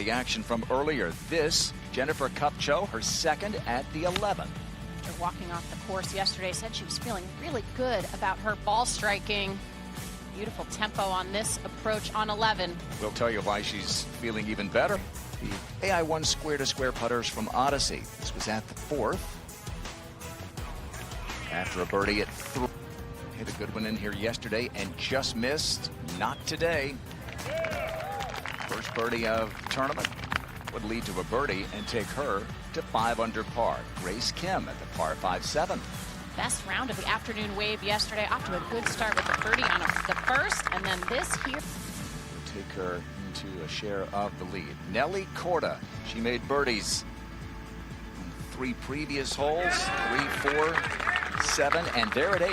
the action from earlier. This, Jennifer Kupcho, her second at the 11th. After walking off the course yesterday, said she was feeling really good about her ball striking. Beautiful tempo on this approach on 11. We'll tell you why she's feeling even better. The AI1 square-to-square putters from Odyssey. This was at the 4th. After a birdie at 3. Hit a good one in here yesterday and just missed. Not today. First birdie of the tournament would lead to a birdie and take her to 5 under par. Grace Kim at the par 5-7. Best round of the afternoon wave yesterday. Off to a good start with the birdie on the first, and then this here. Will take her into a share of the lead. Nelly Korda, she made birdies on 3 previous holes, 3, 4, 7, and they're at 8.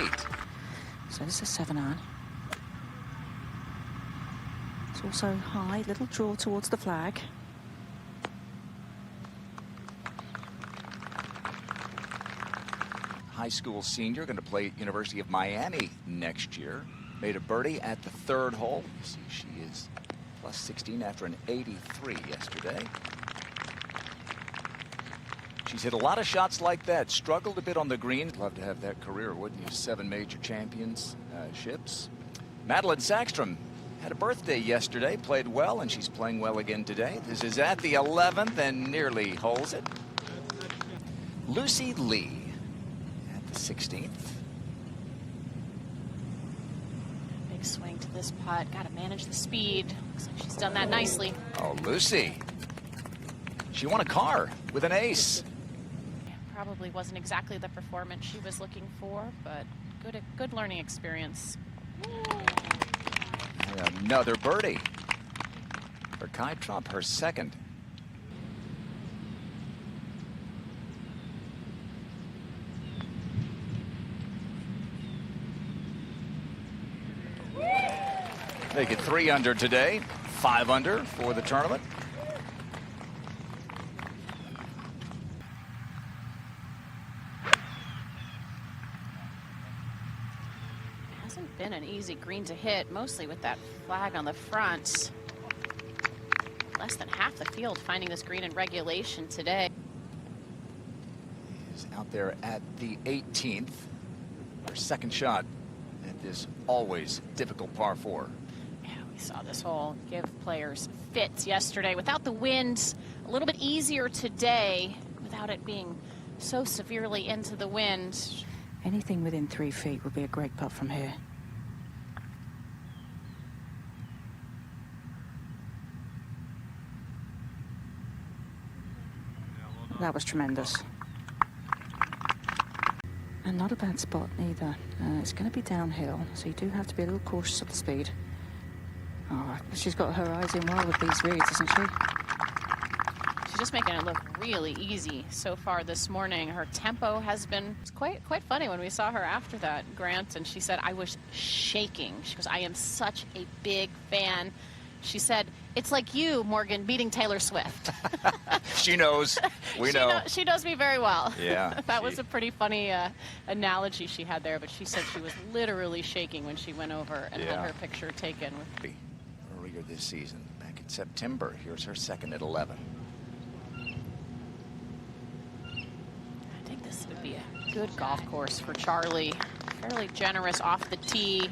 So this is 7-iron. It's also high, little draw towards the flag. High school senior, going to play at University of Miami next year. Made a birdie at the 3rd hole. You see she is plus 16 after an 83 yesterday. She's hit a lot of shots like that. Struggled a bit on the green. Love to have that career, wouldn't you? 7 major championships. Madeline Sackstrom had a birthday yesterday. Played well, and she's playing well again today. This is at the 11th and nearly holds it. Lucy Lee at the 16th. Big swing to this putt. Got to manage the speed. Looks like she's done that nicely. Oh, Lucy. She won a car with an ace. Probably wasn't exactly the performance she was looking for, but good learning experience. And another birdie for Kai Trump, her second. They get 3 under today, 5 under for the tournament. Hasn't been an easy green to hit, mostly with that flag on the front. Less than half the field finding this green in regulation today. He's out there at the 18th. Her second shot at this always difficult par 4. Yeah, we saw this hole give players fits yesterday. Without the wind, a little bit easier today without it being so severely into the wind. Anything within 3 feet would be a great putt from here. That was tremendous. And not a bad spot either. It's going to be downhill, so you do have to be a little cautious of the speed. Oh, she's got her eyes in well with these reads, isn't she? She's just making it look really easy so far this morning. Her tempo has been quite funny when we saw her after that, Grant, and she said, I was shaking. She goes, I am such a big fan. She said, it's like you, Morgan, beating Taylor Swift. She knows. We know. She knows me very well. Yeah. That was a pretty funny analogy she had there, but she said she was literally shaking when she went over and had her picture taken. Earlier this season, back in September, here's her second at 11. I think this would be a good golf course for Charlie. Fairly generous off the tee.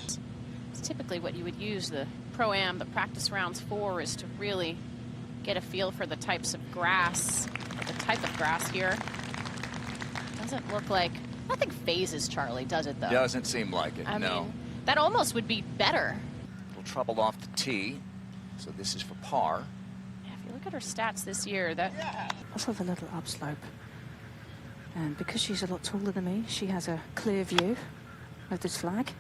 It's typically what you would use the Pro-Am, the practice rounds for, is to really get a feel for the types of grass. The type of grass here doesn't look like, nothing phases Charlie, does it though? Doesn't seem like it, I no. mean, that almost would be better. A little trouble off the tee, so this is for par. Yeah, if you look at her stats this year, that Also have a little upslope. And because she's a lot taller than me, she has a clear view of this flag.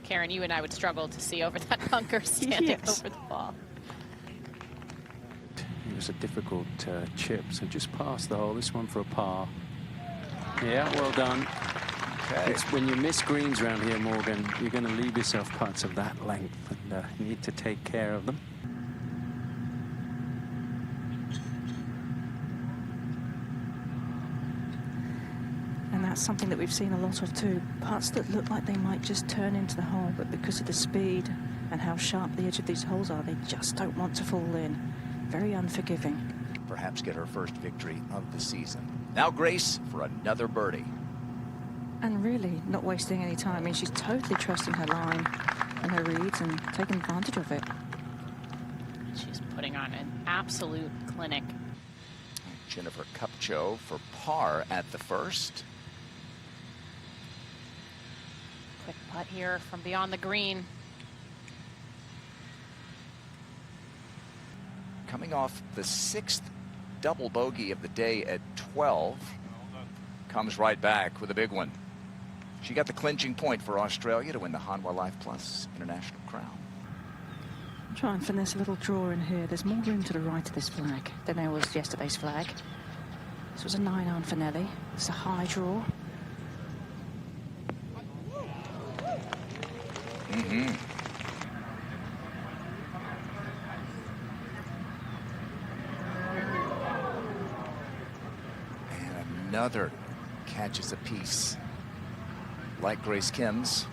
Karen, you and I would struggle to see over that bunker standing over the ball. It was a difficult chip, so just past the hole. This one for a par. Yeah, well done. Okay. It's when you miss greens around here, Morgan, you're going to leave yourself putts of that length, and you need to take care of them. That's something that we've seen a lot of too. Putts that look like they might just turn into the hole, but because of the speed and how sharp the edge of these holes are. They just don't want to fall in. Very unforgiving. Perhaps get her first victory of the season. Now Grace for another birdie. And really not wasting any time. I mean, she's totally trusting her line and her reads and taking advantage of it. She's putting on an absolute clinic. Jennifer Kupcho for par at the first. Quick putt here from beyond the green. Coming off the 6th double bogey of the day at 12. Comes right back with a big one. She got the clinching point for Australia to win the Hanwha Life Plus International Crown. Try and finesse a little draw in here. There's more room to the right of this flag than there was yesterday's flag. This was a 9-iron for Nelly. It's a high draw. And another catches a piece like Grace Kim's.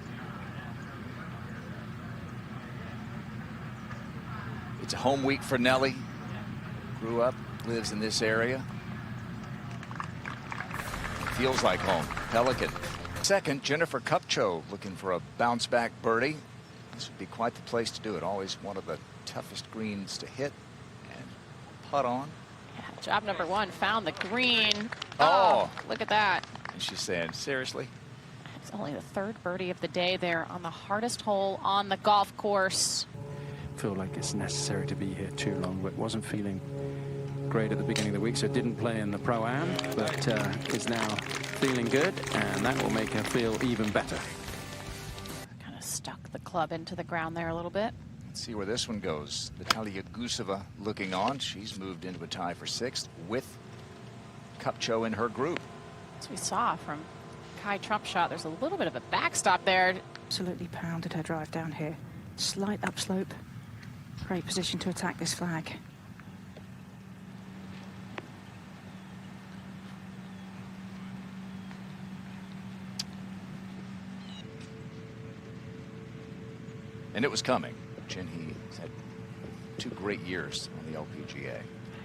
It's a home week for Nelly. Grew up, lives in this area. Feels like home. Pelican. Second, Jennifer Kupcho looking for a bounce back birdie. This would be quite the place to do it. Always one of the toughest greens to hit and putt on. Yeah, job number one, found the green. Oh, look at that. And she's saying, seriously? It's only the third birdie of the day there on the hardest hole on the golf course. Feel like it's necessary to be here too long, but wasn't feeling great at the beginning of the week, so didn't play in the Pro-Am, but is now feeling good, and that will make her feel even better. Kind of stuck the club into the ground there a little bit. Let's see where this one goes. Natalia Guseva looking on. She's moved into a tie for 6th with Kupcho in her group. As we saw from Kai Trump's shot, there's a little bit of a backstop there. Absolutely pounded her drive down here. Slight upslope. Great position to attack this flag. And it was coming. Jinhee's had 2 great years on the LPGA.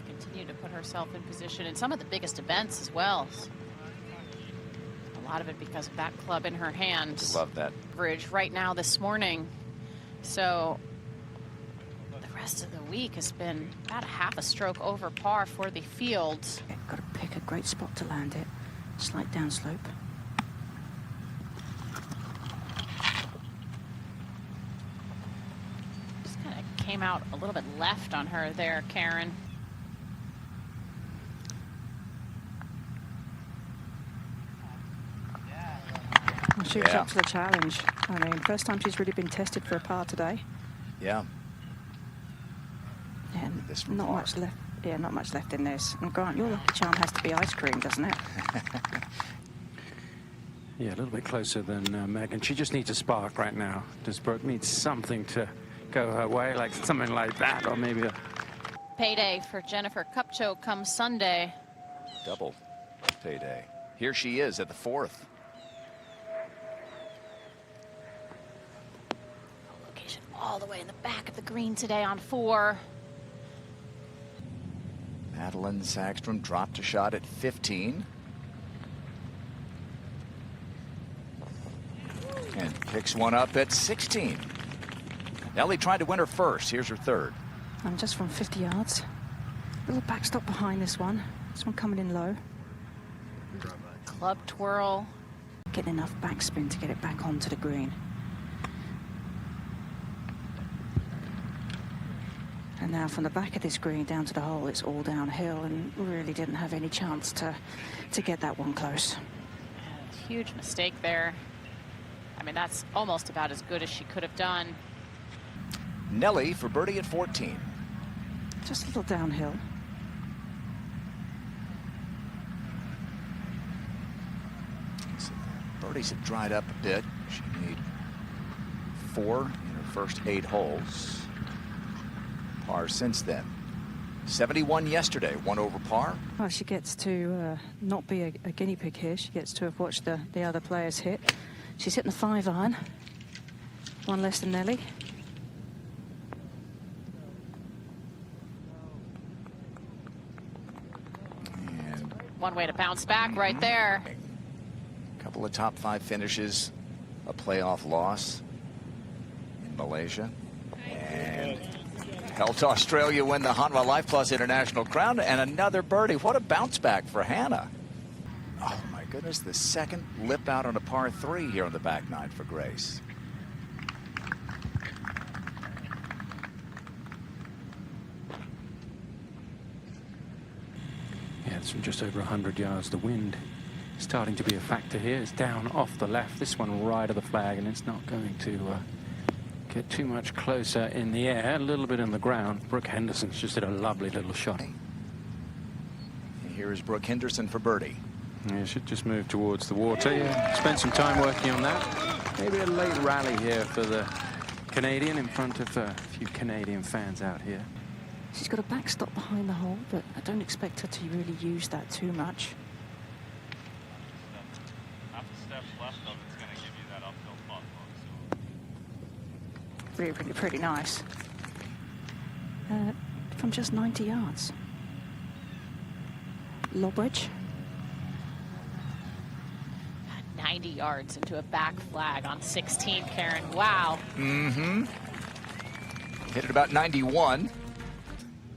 Continued to put herself in position in some of the biggest events as well. A lot of it because of that club in her hand. Love that. Bridge right now this morning. So the rest of the week has been about a half a stroke over par for the field. Got to pick a great spot to land it. Slight downslope. Just kind of came out a little bit left on her there, Karen. Well, she was up to the challenge. I mean, first time she's really been tested for a par today. Yeah. And This not par. much left. Yeah, not much left in this. And Grant, your lucky charm has to be ice cream, doesn't it? Yeah, a little bit closer than Megan. She just needs a spark right now. Does Brooke need something to go her way, like something like that, or maybe a... Payday for Jennifer Kupcho comes Sunday. Double payday. Here she is at the 4th. Location all the way in the back of the green today on 4. Madeline Sackstrom dropped a shot at 15. And picks one up at 16. Nelly tried to win her first. Here's her 3rd. And just from 50 yards. Little backstop behind this one. This one coming in low. Club twirl. Getting enough backspin to get it back onto the green. And now from the back of this green down to the hole, it's all downhill and really didn't have any chance to get that one close. Huge mistake there. I mean, that's almost about as good as she could have done. Nelly for birdie at 14. Just a little downhill. So birdies have dried up a bit. She made 4 in her first 8 holes. Par since then. 71 yesterday, 1 over par. Well, she gets to not be a guinea pig here. She gets to have watched the other players hit. She's hitting the 5-iron. 1 less than Nelly. one way to bounce back right there. A couple of top 5 finishes, a playoff loss in Malaysia, and helped Australia win the Hanwha Life Plus International Crown, and another birdie. What a bounce back for Hannah. Oh my goodness, the second lip out on a par 3 here on the back 9 for Grace. Yeah, it's from just over 100 yards. The wind starting to be a factor here. It's down off the left. This one right of the flag, and it's not going to get too much closer in the air. A little bit in the ground. Brooke Henderson's just hit a lovely little shot. And here is Brooke Henderson for birdie. Yeah, should just move towards the water. Yeah, spent some time working on that. Maybe a late rally here for the Canadian in front of a few Canadian fans out here. She's got a backstop behind the hole, but I don't expect her to really use that too much. Half a step left of it's going to give you that uphill putt. Pretty nice. From just 90 yards. Lob wedge. 90 yards into a back flag on 16, Karen. Wow. Mm-hmm. Hit it about 91.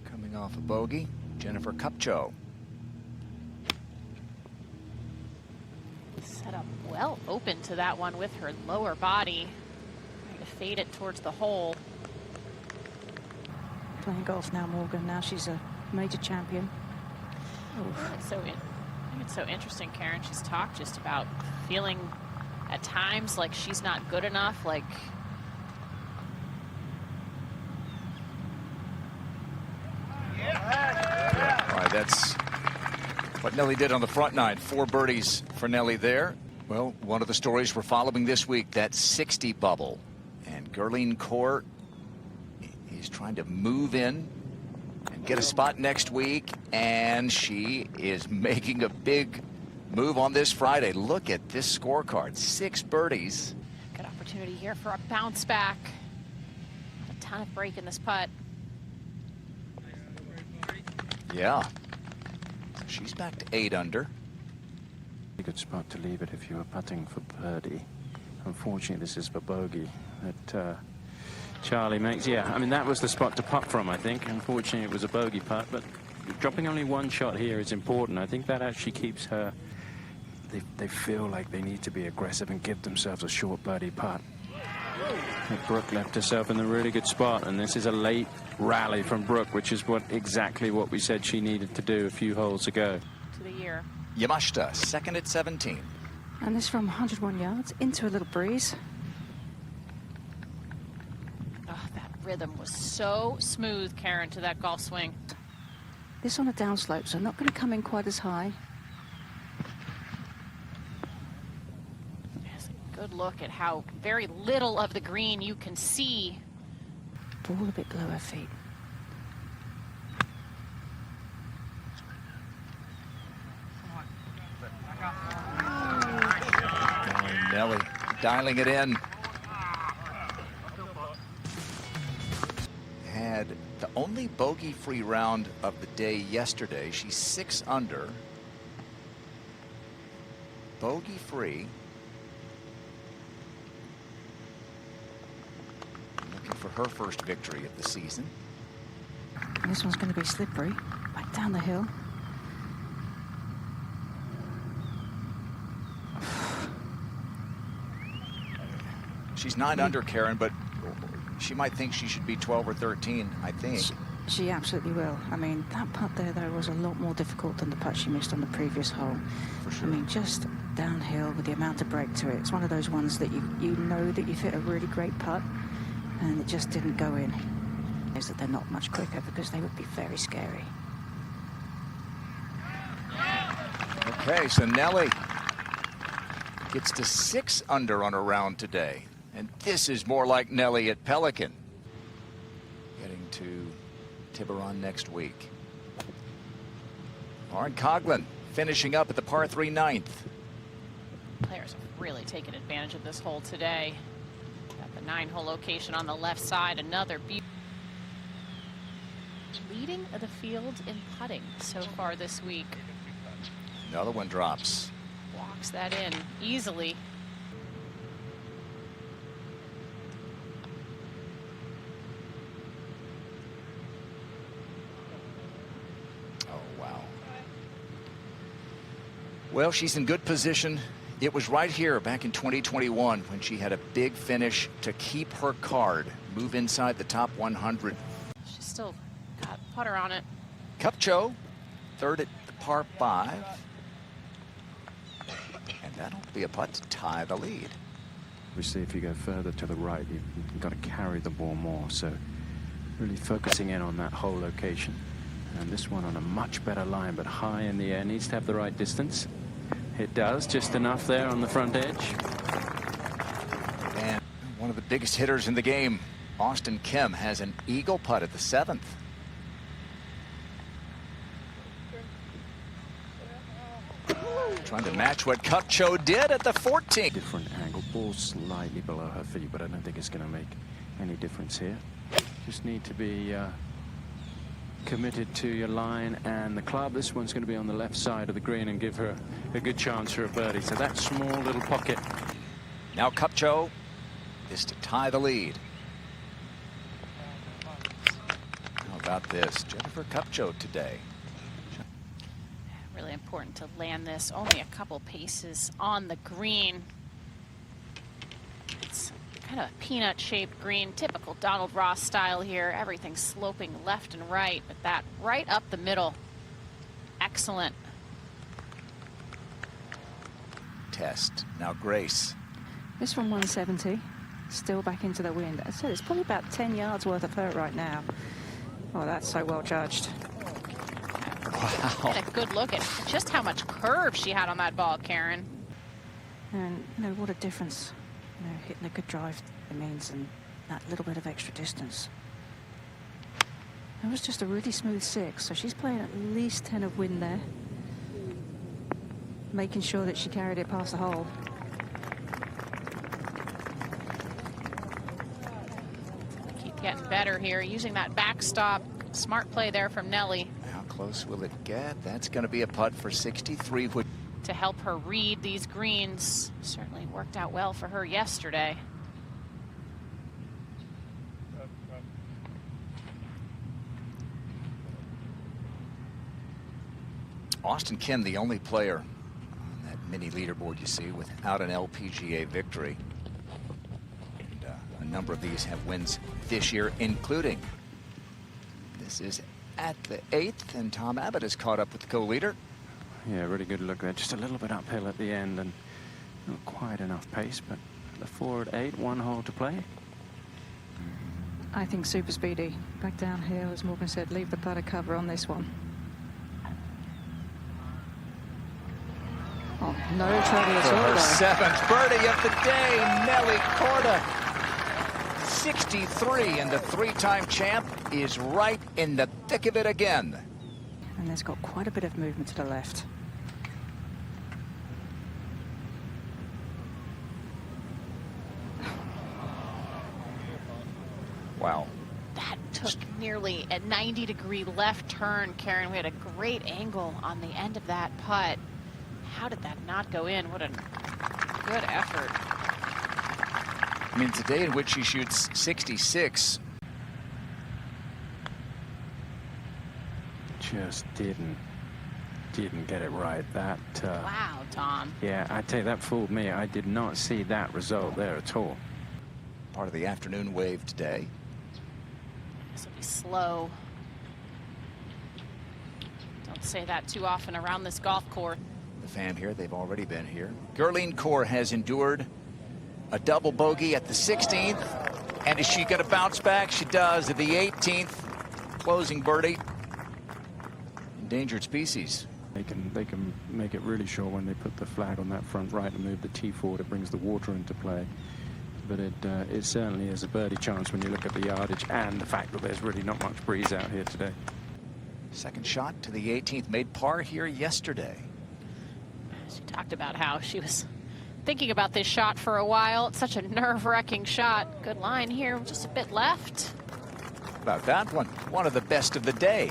Coming off a bogey, Jennifer Kupcho. Set up well open to that one with her lower body. Trying to fade it towards the hole. Playing golf now, Morgan. Now she's a major champion. I think it's so interesting, Karen. She's talked just about feeling at times like she's not good enough, like All right, that's what Nelly did on the front 9. 4 birdies for Nelly there. Well, one of the stories we're following this week, that 60 bubble. And Nelly Korda is trying to move in and get a spot next week. And she is making a big move on this Friday. Look at this scorecard. 6 birdies. good opportunity here for a bounce back. Not a ton of break in this putt. Yeah. She's back to 8 under. A good spot to leave it if you were putting for birdie. Unfortunately, this is for bogey that Charlie makes. Yeah, I mean, that was the spot to putt from, I think. Unfortunately, it was a bogey putt, but dropping only 1 shot here is important. I think that actually keeps her. They feel like they need to be aggressive and give themselves a short birdie putt. Brooke left herself in a really good spot, and this is a late rally from Brooke, which is exactly what we said she needed to do a few holes ago. To the year. Yamashita, second at 17. And this from 101 yards into a little breeze. Oh, that rhythm was so smooth, Karen, to that golf swing. This on a downslope, so not going to come in quite as high. Yes, a good look at how very little of the green you can see. Ball a bit below her feet. Oh, Nelly dialing it in. Had the only bogey-free round of the day yesterday. She's 6 under. Bogey-free. Looking for her first victory of the season. And this one's going to be slippery. Back down the hill. She's 9 under, Karen, but she might think she should be 12 or 13, I think. She absolutely will. I mean, that putt there, though, was a lot more difficult than the putt she missed on the previous hole. For sure. I mean, just downhill with the amount of break to it. It's one of those ones that you know that you've hit a really great putt, and it just didn't go in. Is that they're not much quicker because they would be very scary. Okay, so Nelly gets to 6 under on a round today. And this is more like Nelly at Pelican. Heading to Tiburon next week. Lauren Coughlin finishing up at the par 3 ninth. Players have really taken advantage of this hole today. Got the 9-hole location on the left side. Another leading of the field in putting so far this week. Another one drops. Walks that in easily. Oh, wow. Well, she's in good position. It was right here back in 2021 when she had a big finish to keep her card, move inside the top 100. She's still got putter on it. Kupcho, third at the par 5. And that'll be a putt to tie the lead. Obviously, if you go further to the right, you've got to carry the ball more. So really focusing in on that whole location. And this one on a much better line, but high in the air. Needs to have the right distance. It does, just enough there on the front edge. And one of the biggest hitters in the game, Austin Kim, has an eagle putt at the 7th. Trying to match what Kupcho did at the 14th. Different angle, ball slightly below her feet, but I don't think it's going to make any difference here. Just need to be committed to your line and the club. This one's going to be on the left side of the green and give her a good chance for a birdie. So that small little pocket. Now Kupcho is to tie the lead. How about this? Jennifer Kupcho today. Really important to land this. Only a couple paces on the green. It's kind of a peanut-shaped green, typical Donald Ross style here. Everything sloping left and right, but that right up the middle. Excellent. Test. Now Grace. This one 170, still back into the wind. I said it's probably about 10 yards worth of hurt right now. Oh, that's so well judged. Wow. Get a good look at just how much curve she had on that ball, Karen. And, you know, what a difference, you know, hitting a good drive it means, and that little bit of extra distance. It was just a really smooth 6, so she's playing at least 10 of wind there. Making sure that she carried it past the hole. Keep getting better here, using that backstop. Smart play there from Nelly. How close will it get? That's going to be a putt for 63. To help her read these greens. Certainly worked out well for her yesterday. Austin Kim, the only player on that mini leaderboard you see without an LPGA victory. And a number of these have wins this year, including this is at the 8th, and Tom Abbott is caught up with the co-leader. Yeah, really good look there. Just a little bit uphill at the end and not quite enough pace, but the 4 at 8, 1 hole to play. I think super speedy. Back downhill, as Morgan said, leave the putter cover on this one. Oh, no trouble at For all her there. 7th birdie of the day, Nelly Korda. 63, and the 3-time champ is right in the thick of it again. And there's got quite a bit of movement to the left. Wow. That took nearly a 90-degree left turn, Karen. We had a great angle on the end of that putt. How did that not go in? What a good effort. I mean, today in which she shoots 66. Just didn't get it right. That Wow, Tom. yeah, I tell you, that fooled me. I did not see that result there at all. Part of the afternoon wave today. This will be slow. Don't say that too often around this golf course. The fam here, they've already been here. Gerline Kaur has endured a double bogey at the 16th. And is she going to bounce back? She does at the 18th. Closing birdie. Endangered species. They can make it really sure when they put the flag on that front right and move the tee forward. It brings the water into play. But it certainly is a birdie chance when you look at the yardage and the fact that there's really not much breeze out here today. Second shot to the 18th, made par here yesterday. She talked about how she was thinking about this shot for a while. It's such a nerve-wracking shot. Good line here, just a bit left. About that one, one of the best of the day.